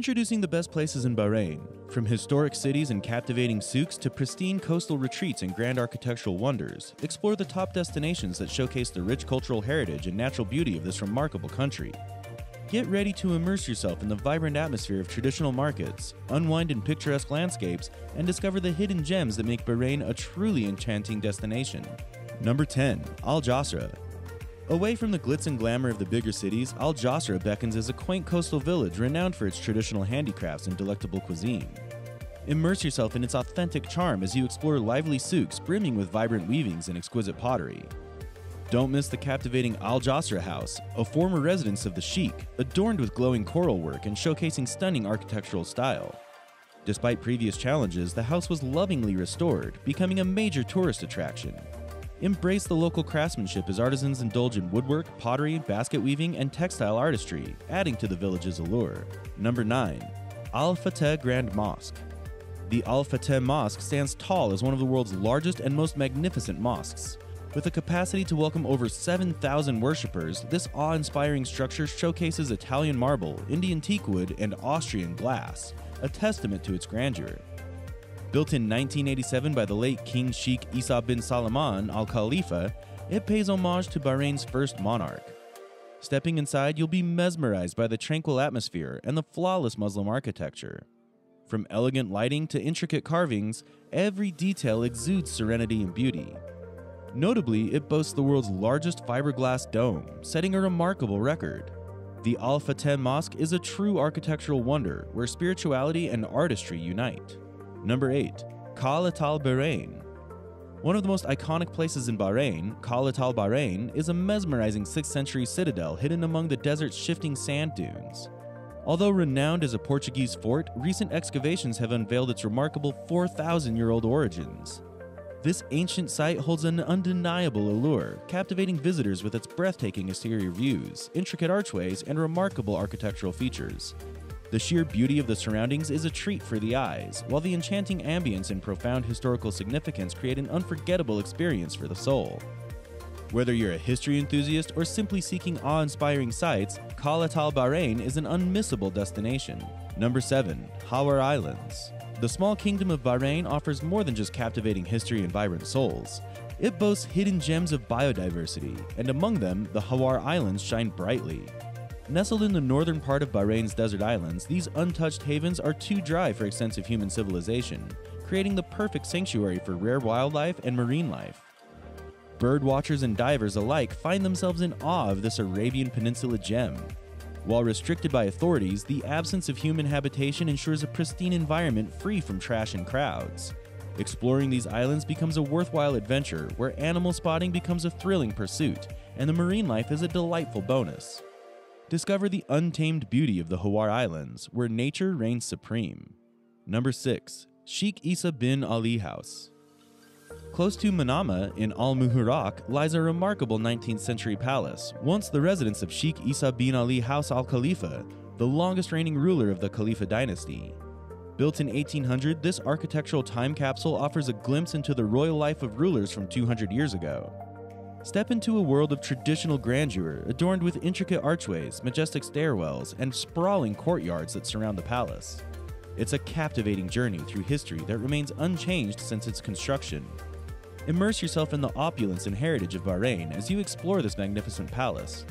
Introducing the best places in Bahrain. From historic cities and captivating souks to pristine coastal retreats and grand architectural wonders, explore the top destinations that showcase the rich cultural heritage and natural beauty of this remarkable country. Get ready to immerse yourself in the vibrant atmosphere of traditional markets, unwind in picturesque landscapes, and discover the hidden gems that make Bahrain a truly enchanting destination. Number 10. Al Jazra. Away from the glitz and glamour of the bigger cities, Al Jazra beckons as a quaint coastal village renowned for its traditional handicrafts and delectable cuisine. Immerse yourself in its authentic charm as you explore lively souks brimming with vibrant weavings and exquisite pottery. Don't miss the captivating Al Jazra House, a former residence of the Sheikh, adorned with glowing coral work and showcasing stunning architectural style. Despite previous challenges, the house was lovingly restored, becoming a major tourist attraction. Embrace the local craftsmanship as artisans indulge in woodwork, pottery, basket weaving, and textile artistry, adding to the village's allure. Number 9. Al Fateh Grand Mosque. The Al Fateh Mosque stands tall as one of the world's largest and most magnificent mosques. With a capacity to welcome over 7,000 worshippers, this awe-inspiring structure showcases Italian marble, Indian teakwood, and Austrian glass, a testament to its grandeur. Built in 1987 by the late King Sheikh Isa bin Salman Al Khalifa, it pays homage to Bahrain's first monarch. Stepping inside, you'll be mesmerized by the tranquil atmosphere and the flawless Muslim architecture. From elegant lighting to intricate carvings, every detail exudes serenity and beauty. Notably, it boasts the world's largest fiberglass dome, setting a remarkable record. The Al Fateh Mosque is a true architectural wonder where spirituality and artistry unite. Number 8. Katal, Bahrain. One of the most iconic places in Bahrain, Katal, Bahrain, is a mesmerizing 6th century citadel hidden among the desert's shifting sand dunes. Although renowned as a Portuguese fort, recent excavations have unveiled its remarkable 4,000-year-old origins. This ancient site holds an undeniable allure, captivating visitors with its breathtaking exterior views, intricate archways, and remarkable architectural features. The sheer beauty of the surroundings is a treat for the eyes, while the enchanting ambience and profound historical significance create an unforgettable experience for the soul. Whether you're a history enthusiast or simply seeking awe-inspiring sights, Katal, Bahrain is an unmissable destination. Number 7. Bahrain Islands. The small kingdom of Bahrain offers more than just captivating history and vibrant souls. It boasts hidden gems of biodiversity, and among them, the Bahrain Islands shine brightly. Nestled in the northern part of Bahrain's desert islands, these untouched havens are too dry for extensive human civilization, creating the perfect sanctuary for rare wildlife and marine life. Bird watchers and divers alike find themselves in awe of this Arabian Peninsula gem. While restricted by authorities, the absence of human habitation ensures a pristine environment free from trash and crowds. Exploring these islands becomes a worthwhile adventure where animal spotting becomes a thrilling pursuit, and the marine life is a delightful bonus. Discover the untamed beauty of the Bahrain Islands, where nature reigns supreme. Number 6. Sheikh Isa bin Aali House. Close to Manama in Al Muharraq lies a remarkable 19th century palace, once the residence of Sheikh Isa bin Aali House Al Khalifa, the longest reigning ruler of the Khalifa dynasty. Built in 1800, this architectural time capsule offers a glimpse into the royal life of rulers from 200 years ago. Step into a world of traditional grandeur adorned with intricate archways, majestic stairwells, and sprawling courtyards that surround the palace. It's a captivating journey through history that remains unchanged since its construction. Immerse yourself in the opulence and heritage of Bahrain as you explore this magnificent palace.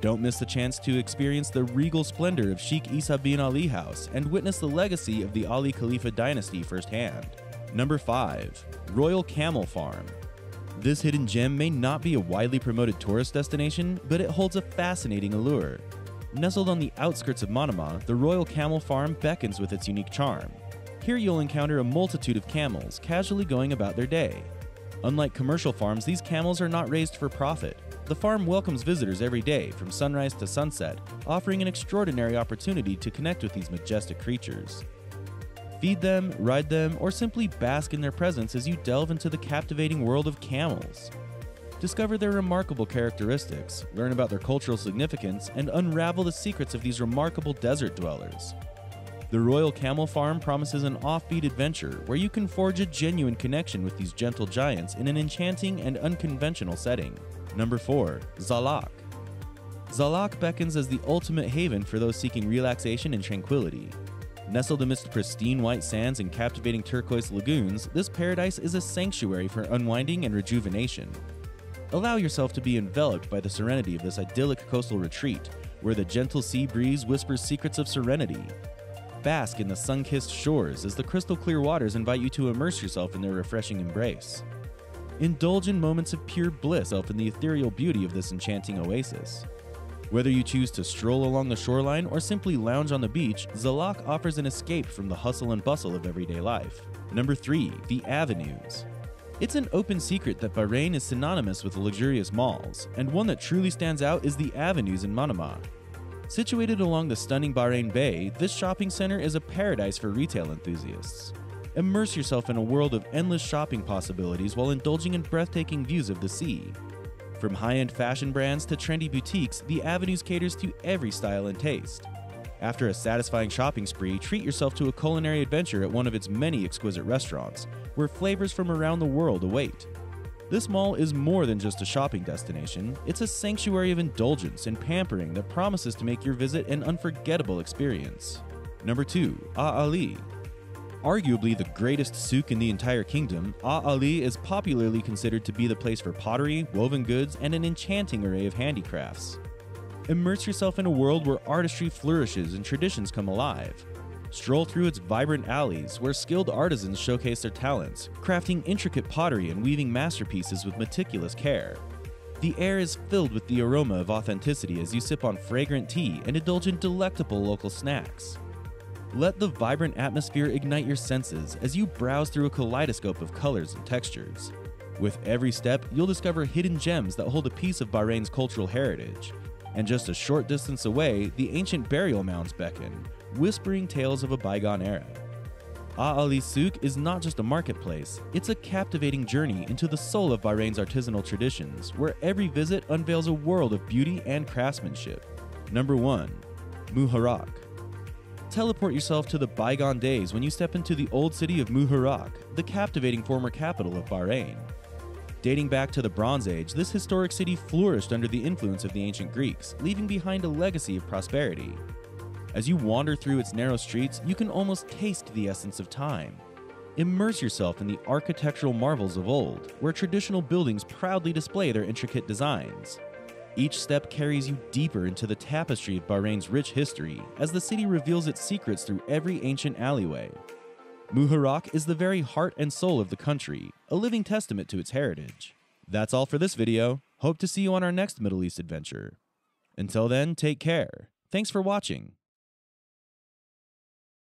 Don't miss the chance to experience the regal splendor of Sheikh Isa bin Aali House and witness the legacy of the Aali Khalifa dynasty firsthand. Number 5. Royal Camel Farm. This hidden gem may not be a widely promoted tourist destination, but it holds a fascinating allure. Nestled on the outskirts of Manama, the Royal Camel Farm beckons with its unique charm. Here you'll encounter a multitude of camels casually going about their day. Unlike commercial farms, these camels are not raised for profit. The farm welcomes visitors every day from sunrise to sunset, offering an extraordinary opportunity to connect with these majestic creatures. Feed them, ride them, or simply bask in their presence as you delve into the captivating world of camels. Discover their remarkable characteristics, learn about their cultural significance, and unravel the secrets of these remarkable desert dwellers. The Royal Camel Farm promises an offbeat adventure where you can forge a genuine connection with these gentle giants in an enchanting and unconventional setting. Number 4. Zakal. Zakal beckons as the ultimate haven for those seeking relaxation and tranquility. Nestled amidst pristine white sands and captivating turquoise lagoons, this paradise is a sanctuary for unwinding and rejuvenation. Allow yourself to be enveloped by the serenity of this idyllic coastal retreat, where the gentle sea breeze whispers secrets of serenity. Bask in the sun-kissed shores as the crystal-clear waters invite you to immerse yourself in their refreshing embrace. Indulge in moments of pure bliss in the ethereal beauty of this enchanting oasis. Whether you choose to stroll along the shoreline or simply lounge on the beach, Zakal offers an escape from the hustle and bustle of everyday life. Number 3. The Avenues. It's an open secret that Bahrain is synonymous with luxurious malls, and one that truly stands out is the Avenues in Manama. Situated along the stunning Bahrain Bay, this shopping center is a paradise for retail enthusiasts. Immerse yourself in a world of endless shopping possibilities while indulging in breathtaking views of the sea. From high-end fashion brands to trendy boutiques, the Avenues caters to every style and taste. After a satisfying shopping spree, treat yourself to a culinary adventure at one of its many exquisite restaurants, where flavors from around the world await. This mall is more than just a shopping destination, it's a sanctuary of indulgence and pampering that promises to make your visit an unforgettable experience. Number 2. Aali. Arguably the greatest souk in the entire kingdom, Aali is popularly considered to be the place for pottery, woven goods, and an enchanting array of handicrafts. Immerse yourself in a world where artistry flourishes and traditions come alive. Stroll through its vibrant alleys, where skilled artisans showcase their talents, crafting intricate pottery and weaving masterpieces with meticulous care. The air is filled with the aroma of authenticity as you sip on fragrant tea and indulge in delectable local snacks. Let the vibrant atmosphere ignite your senses as you browse through a kaleidoscope of colors and textures. With every step, you'll discover hidden gems that hold a piece of Bahrain's cultural heritage. And just a short distance away, the ancient burial mounds beckon, whispering tales of a bygone era. Aali Souk is not just a marketplace, it's a captivating journey into the soul of Bahrain's artisanal traditions, where every visit unveils a world of beauty and craftsmanship. Number 1. Muharraq. Teleport yourself to the bygone days when you step into the old city of Muharraq, the captivating former capital of Bahrain. Dating back to the Bronze Age, this historic city flourished under the influence of the ancient Greeks, leaving behind a legacy of prosperity. As you wander through its narrow streets, you can almost taste the essence of time. Immerse yourself in the architectural marvels of old, where traditional buildings proudly display their intricate designs. Each step carries you deeper into the tapestry of Bahrain's rich history, as the city reveals its secrets through every ancient alleyway. Muharraq is the very heart and soul of the country, a living testament to its heritage. That's all for this video. Hope to see you on our next Middle East adventure. Until then, take care. Thanks for watching.